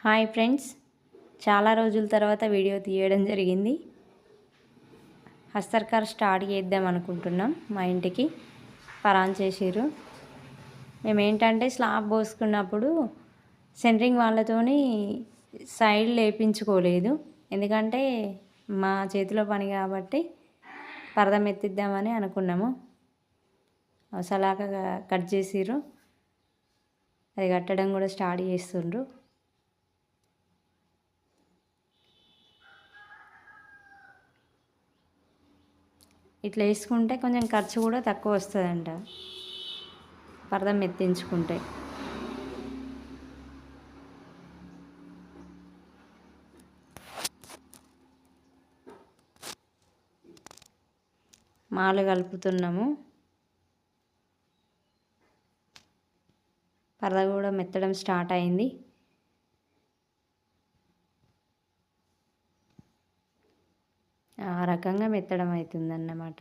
Hi friends, చాలా రోజుల తర్వాత వీడియో తీయడం జరిగింది. హస్తర్కార్ స్టార్ట్ చేద్దాం అనుకుంటున్నాం. మా ఇంటికి పరాన్ చేసిర్రు. మేమేంటంటే స్లాబ్ పోసుకున్నప్పుడు సెంటరింగ్ వాళ్ళతోని సైడ్ లేపించుకోలేదు. ఎందుకంటే మా చేతిలో పని కాబట్టి పరదం ఎత్తిద్దామని అనుకున్నాము. సలాకగా కట్ చేసిర్రు. అది కట్టడం కూడా స్టార్ట్ చేస్తుండ్రు. ఇట్లా వేసుకుంటే కొంచెం ఖర్చు కూడా తక్కువ వస్తుందంట పరదం ఎత్తించుకుంటే. మాలు కలుపుతున్నాము. పరద కూడా మెత్తడం స్టార్ట్ అయింది. ఆ రకంగా మెత్తడం అవుతుందన్నమాట.